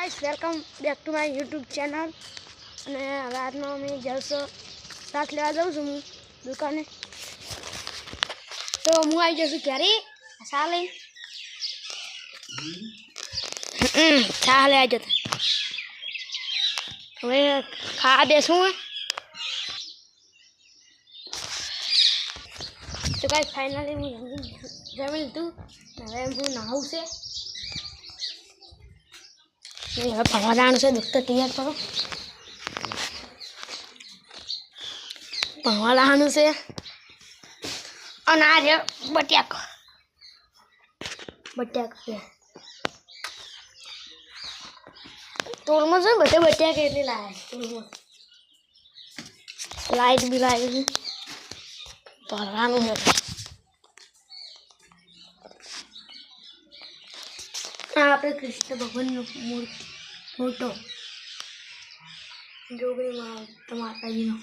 guys welcome back to my YouTube channel અને રાતનો અમે જલસો સાથ લેવા જાઉં છું હું દુકાને તો હું આવી જશું ક્યારે ચા લઈ ચા લેવા જતા હવે ખાવા બેસું તો ગાઈસ ફાઇનલી હું જમી લીધું હવે હું નાહું છે હવે ભણવાનું છે દોસ્તો તૈયાર કરો ભણવાનું છે અને આ છે બટાક છે તોલમાં છે બધે બટાક એટલે લાવ્યા તોલમાં લાઈટ બી લાવી છે ભણવાનું છે આપણે કૃષ્ણ ભગવાનનો ફોટો જોગણીમાં માતાજીનો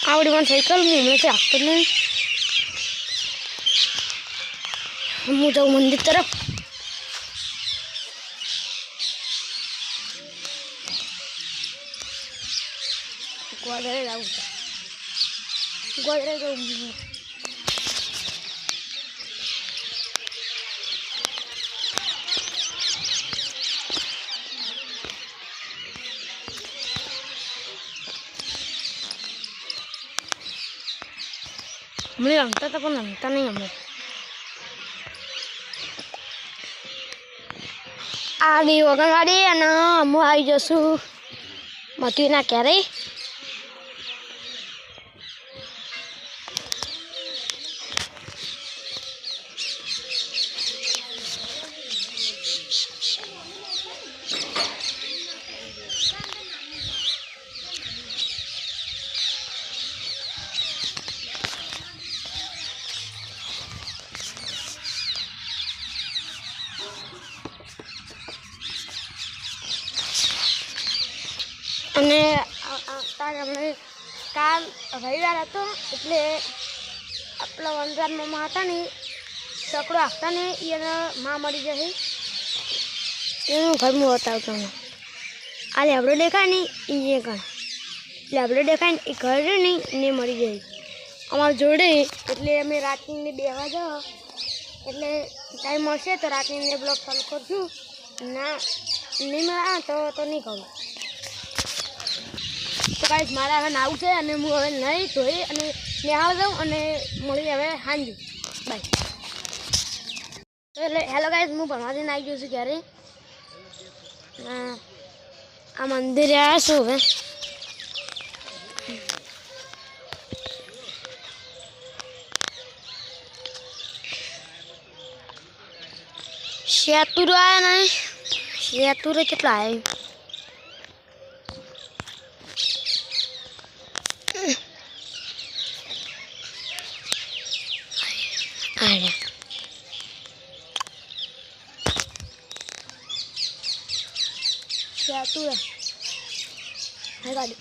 આવડી મને સાયકલ હમણાંથી આપતો જ નહીં હું જાઉં મંદિર તરફ ગોદરે જાઉં ગોદરે જાઉં હમણાં રમતા હતા પણ રમતા નહીં અમે આડી વગણવાડી અને અમુ આવી જશું મતુના ક્યારેય અને અમને કાલ રવિવાર હતો એટલે આપણા વનરાજમાં હતા ને સકડો આપતા ને એને માં મળી જશે એનું ઘરનું બતાવતો ને આ લેબડો દેખાય ને એ ઘર લેબડો દેખાય ને એ ઘર નહીં એને મળી જાય અમારા જોડે એટલે અમે રાતની બેવા જાઓ એટલે ટાઈમ મળશે તો રાતની બ્લોગ ચાલુ કરશું ના નહીં મળે તો નહીં કહું તો ગાઈસ મારે હવે નાવું છે અને હું હવે નહીં ધોઈ અને નિહાળ જાઉં અને મળી હવે હાંજી બાય તો એટલે હેલો ગાઈસ હું ભણવાથી આવી ગયો છું ક્યારે આ મંદિરે આવ્યા છું હવે શેતુર આવ્યા નહીં શેતુરે કેટલા આવ્યા શેતુર હે ગાડી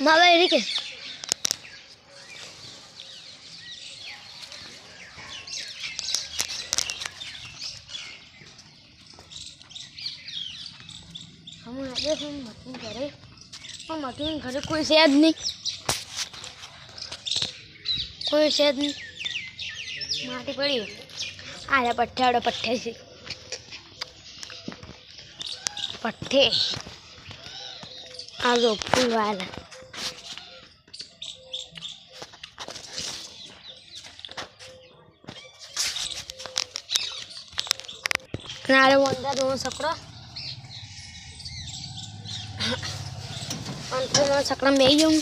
માવા એરી કે हम आगे हम मतीन घरे પણ મતીન ઘરે કોઈ છે જ નહીં કોઈ છે જ નહીં માટી પડી આ પઠ્ઠાડો પઠ્ઠે છે પઠ્ઠે આ જો ફૂલવાલા નારે વંદા દો સકડો અંતમાં સકડા મેં જાઉં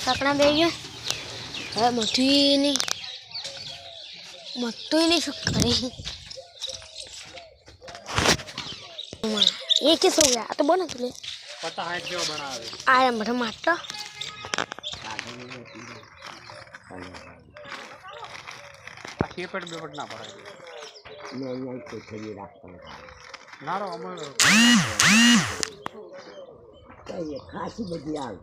સકડા બે ગયો હવે મથું નહીં શું કરે ये किस हो गया तो बोला तुले पता है क्यों बनावे आया बड़ा माटा આ શેપટ બેપટ ના પડાય ને અહીંયા કોઈ ખરી રાખતા નારો અમર કઈ ખાસી બધી આવે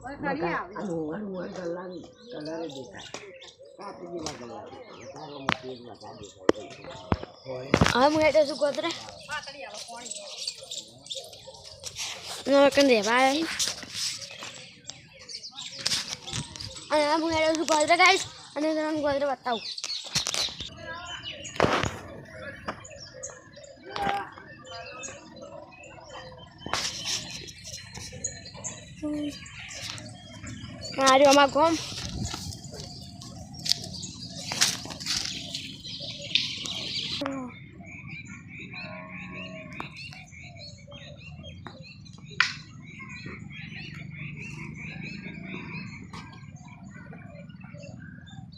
આનું વણ કલર દેખાય કાપી દીધા હવે હું એટલે શું ગોતરે કંદે ભાઈ અને હવે હું એટલે શું ગોતરે ગાઈશ અને તમને ગોતરે બતાવું માર્યો અમાર કોમ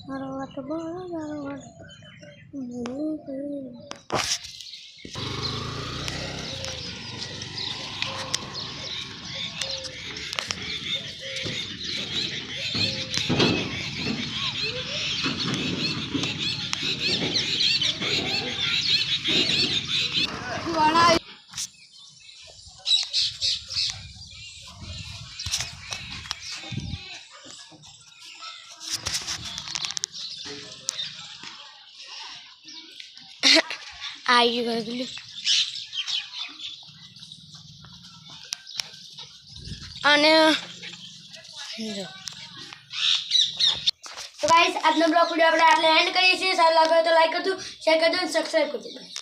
મારો વાત બોલો મારો વાત આવી ગયું અને તો ગાઈસ આજનો બ્લોગ વિડિયો આપણે આટલે એન્ડ કરીએ છીએ સારું લાગે તો લાઈક કરજો શેર કરજો અને સબસ્ક્રાઇબ કરજો